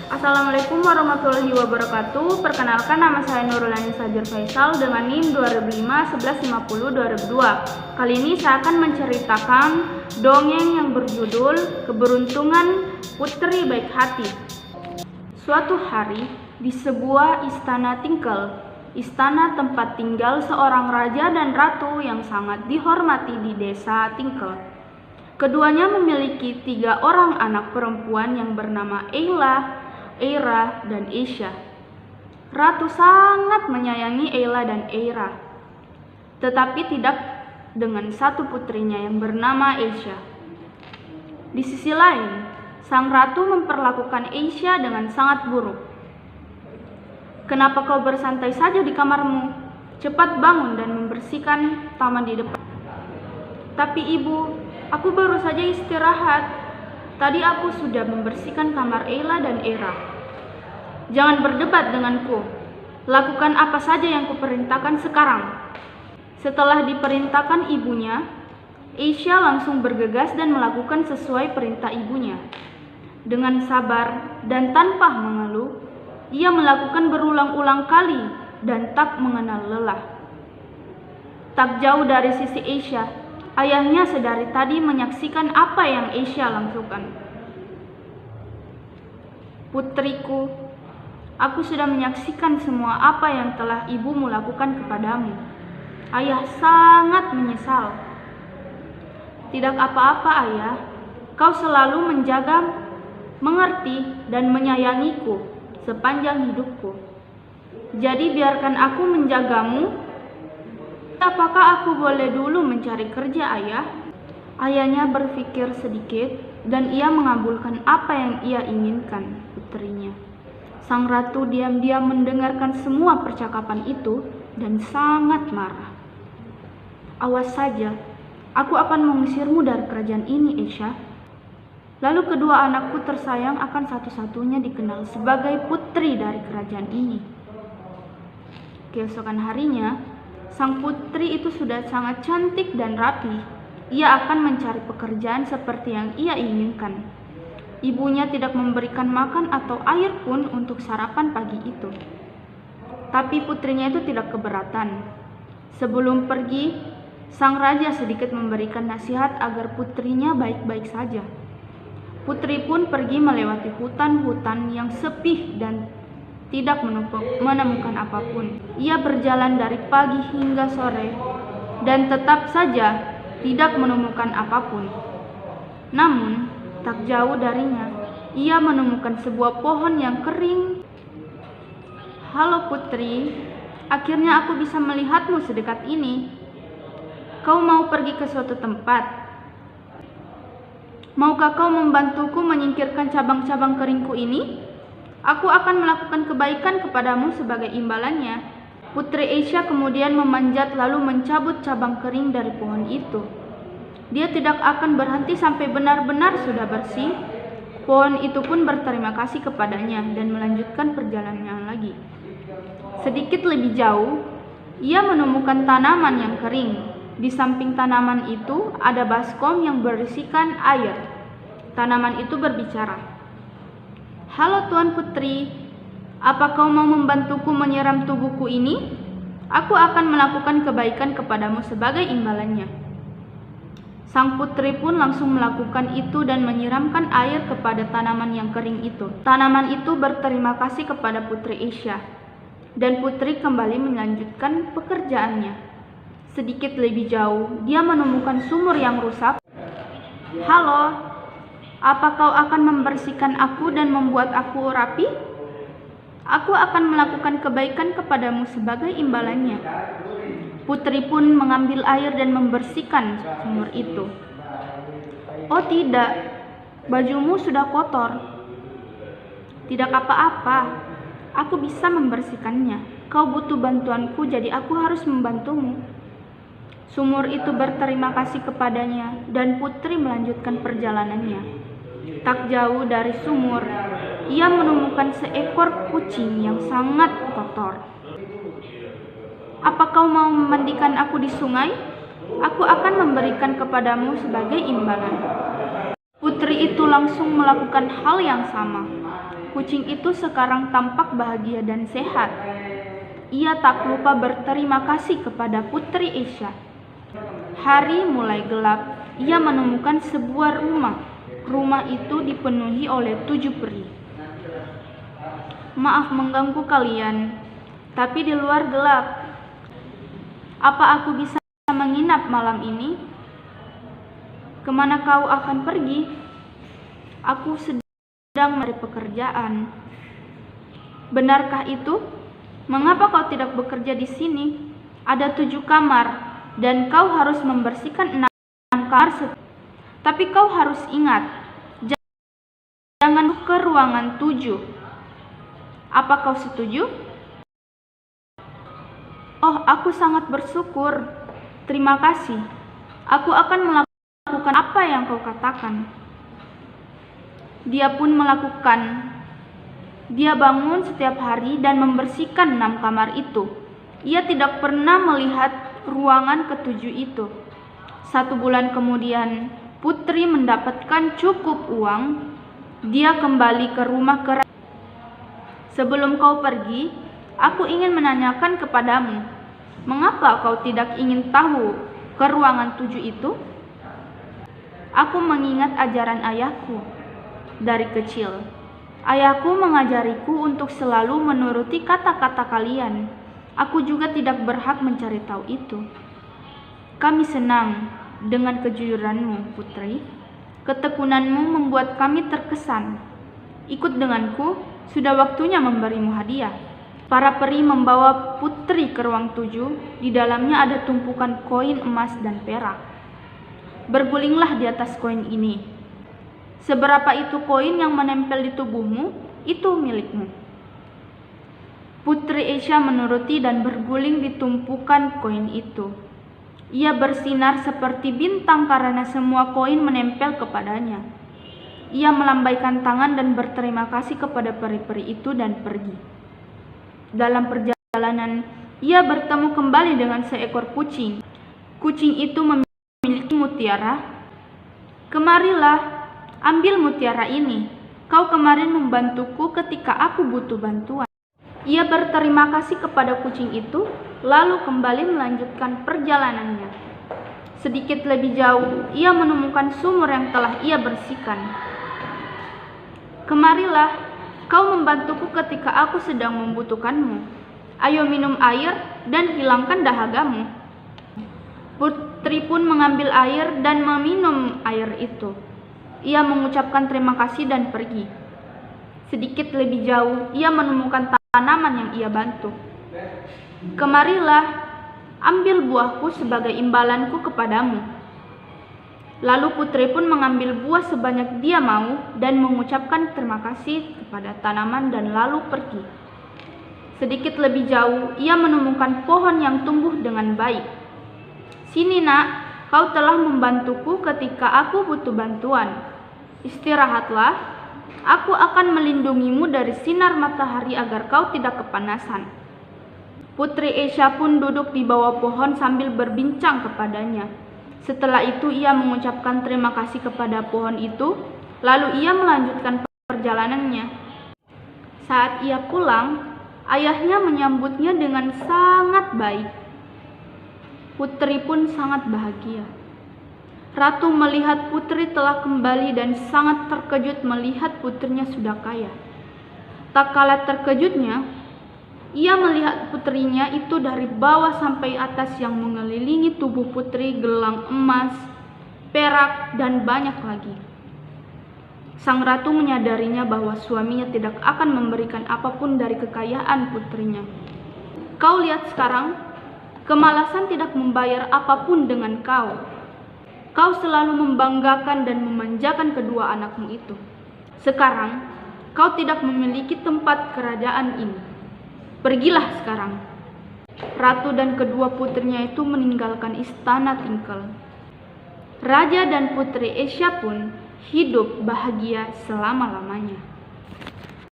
Assalamualaikum warahmatullahi wabarakatuh. Perkenalkan, nama saya Nurul Anissa Faisal dengan NIM 2005-1150-2002. Kali ini saya akan menceritakan dongeng yang berjudul Keberuntungan Putri Baik Hati. Suatu hari, di sebuah istana tingkel, istana tempat tinggal seorang raja dan ratu yang sangat dihormati di desa Tingkel. Keduanya memiliki 3 orang anak perempuan yang bernama Eila, Eira, dan Aisha. Ratu sangat menyayangi Eila dan Eira, tetapi tidak dengan satu putrinya yang bernama Aisha. Di sisi lain, sang ratu memperlakukan Aisha dengan sangat buruk. "Kenapa kau bersantai saja di kamarmu? Cepat bangun dan membersihkan taman di depan." "Tapi ibu, aku baru saja istirahat. Tadi aku sudah membersihkan kamar Eila dan Eira." "Jangan berdebat denganku. Lakukan apa saja yang kuperintahkan sekarang." Setelah diperintahkan ibunya, Aisha langsung bergegas dan melakukan sesuai perintah ibunya. Dengan sabar dan tanpa mengeluh, ia melakukan berulang-ulang kali dan tak mengenal lelah. Tak jauh dari sisi Aisha, ayahnya sedari tadi menyaksikan apa yang Aisha lakukan. "Putriku, aku sudah menyaksikan semua apa yang telah ibumu lakukan kepadamu. Ayah sangat menyesal." "Tidak apa-apa, ayah. Kau selalu menjaga, mengerti, dan menyayangiku sepanjang hidupku. Jadi biarkan aku menjagamu. Apakah aku boleh dulu mencari kerja, ayah?" Ayahnya berpikir sedikit dan ia mengabulkan apa yang ia inginkan putrinya. Sang ratu diam-diam mendengarkan semua percakapan itu dan sangat marah. "Awas saja, aku akan mengusirmu dari kerajaan ini, Aisha. Lalu kedua anakku tersayang akan satu-satunya dikenal sebagai putri dari kerajaan ini." Keesokan harinya, sang putri itu sudah sangat cantik dan rapi. Ia akan mencari pekerjaan seperti yang ia inginkan. Ibunya tidak memberikan makan atau air pun untuk sarapan pagi itu. Tapi putrinya itu tidak keberatan. Sebelum pergi, sang raja sedikit memberikan nasihat agar putrinya baik-baik saja. Putri pun pergi melewati hutan-hutan yang sepi dan tidak menemukan apapun. Ia berjalan dari pagi hingga sore dan tetap saja tidak menemukan apapun. Namun, tak jauh darinya, ia menemukan sebuah pohon yang kering. "Halo putri, akhirnya aku bisa melihatmu sedekat ini. Kau mau pergi ke suatu tempat? Maukah kau membantuku menyingkirkan cabang-cabang keringku ini? Aku akan melakukan kebaikan kepadamu sebagai imbalannya." Putri Aisha kemudian memanjat lalu mencabut cabang kering dari pohon itu. Dia tidak akan berhenti sampai benar-benar sudah bersih. Pohon itu pun berterima kasih kepadanya dan melanjutkan perjalanannya lagi. Sedikit lebih jauh, ia menemukan tanaman yang kering. Di samping tanaman itu ada baskom yang berisikan air. Tanaman itu berbicara, "Halo Tuan Putri, apa kau mau membantuku menyiram tubuhku ini? Aku akan melakukan kebaikan kepadamu sebagai imbalannya." Sang putri pun langsung melakukan itu dan menyiramkan air kepada tanaman yang kering itu. Tanaman itu berterima kasih kepada Putri Aisha, dan putri kembali melanjutkan pekerjaannya. Sedikit lebih jauh, dia menemukan sumur yang rusak. "Halo, apa kau akan membersihkan aku dan membuat aku rapi? Aku akan melakukan kebaikan kepadamu sebagai imbalannya." Putri pun mengambil air dan membersihkan sumur itu. "Oh tidak, bajumu sudah kotor." "Tidak apa-apa, aku bisa membersihkannya. Kau butuh bantuanku, jadi aku harus membantumu." Sumur itu berterima kasih kepadanya dan putri melanjutkan perjalanannya. Tak jauh dari sumur, ia menemukan seekor kucing yang sangat kotor. "Apa kau mau memandikan aku di sungai? Aku akan memberikan kepadamu sebagai imbalan." Putri itu langsung melakukan hal yang sama. Kucing itu sekarang tampak bahagia dan sehat. Ia tak lupa berterima kasih kepada Putri Asia. Hari mulai gelap. Ia menemukan sebuah rumah. Rumah itu dipenuhi oleh 7 peri. Maaf mengganggu kalian, tapi di luar gelap. Apa aku bisa menginap malam ini? Kemana kau akan pergi? Aku sedang mencari pekerjaan. Benarkah itu? Mengapa kau tidak bekerja di sini? Ada 7 kamar, dan kau harus membersihkan 6 kamar. Tapi kau harus ingat, jangan ke ruangan 7. Apa kau setuju? Oh, aku sangat bersyukur. Terima kasih. Aku akan melakukan apa yang kau katakan. Dia pun melakukan. Dia bangun setiap hari dan membersihkan 6 kamar itu. Ia tidak pernah melihat ruangan ketujuh itu. 1 bulan kemudian, Putri mendapatkan cukup uang. Dia kembali ke rumah kerajaan. Sebelum kau pergi, aku ingin menanyakan kepadamu, mengapa kau tidak ingin tahu ke ruangan 7 itu? Aku mengingat ajaran ayahku dari kecil. Ayahku mengajariku untuk selalu menuruti kata-kata kalian. Aku juga tidak berhak mencari tahu itu. Kami senang dengan kejujuranmu, Putri. Ketekunanmu membuat kami terkesan. Ikut denganku, sudah waktunya memberimu hadiah. Para peri membawa Putri ke ruang 7. Di dalamnya ada tumpukan koin emas dan perak. Bergulinglah di atas koin ini. Seberapa itu koin yang menempel di tubuhmu, itu milikmu. Putri Asia menuruti dan berguling di tumpukan koin itu. Ia bersinar seperti bintang karena semua koin menempel kepadanya. Ia melambaikan tangan dan berterima kasih kepada peri-peri itu dan pergi. Dalam perjalanan, ia bertemu kembali dengan seekor kucing. Kucing itu memiliki mutiara. Kemarilah, ambil mutiara ini. Kau kemarin membantuku ketika aku butuh bantuan. Ia berterima kasih kepada kucing itu, lalu kembali melanjutkan perjalanannya. Sedikit lebih jauh, ia menemukan sumur yang telah ia bersihkan. Kemarilah, kau membantuku ketika aku sedang membutuhkanmu. Ayo minum air dan hilangkan dahagamu. Putri pun mengambil air dan meminum air itu. Ia mengucapkan terima kasih dan pergi. Sedikit lebih jauh, ia menemukan tanaman yang ia bantu. Kemarilah, ambil buahku sebagai imbalanku kepadamu. Lalu Putri pun mengambil buah sebanyak dia mau dan mengucapkan terima kasih kepada tanaman dan lalu pergi. Sedikit lebih jauh, ia menemukan pohon yang tumbuh dengan baik. Sini nak, kau telah membantuku ketika aku butuh bantuan. Istirahatlah, aku akan melindungimu dari sinar matahari agar kau tidak kepanasan. Putri Asia pun duduk di bawah pohon sambil berbincang kepadanya. Setelah itu ia mengucapkan terima kasih kepada pohon itu, lalu ia melanjutkan perjalanannya. Saat ia pulang, ayahnya menyambutnya dengan sangat baik. Putri pun sangat bahagia. Ratu melihat Putri telah kembali dan sangat terkejut melihat putrinya sudah kaya. Tak kalah terkejutnya, ia melihat putrinya itu dari bawah sampai atas yang mengelilingi tubuh Putri gelang emas, perak, dan banyak lagi. Sang ratu menyadarinya bahwa suaminya tidak akan memberikan apapun dari kekayaan putrinya. Kau lihat sekarang, kemalasan tidak membayar apapun dengan kau. Kau selalu membanggakan dan memanjakan kedua anakmu itu. Sekarang, kau tidak memiliki tempat kerajaan ini. Pergilah sekarang. Ratu dan kedua putrinya itu meninggalkan istana tingkel. Raja dan Putri Asia pun hidup bahagia selama-lamanya.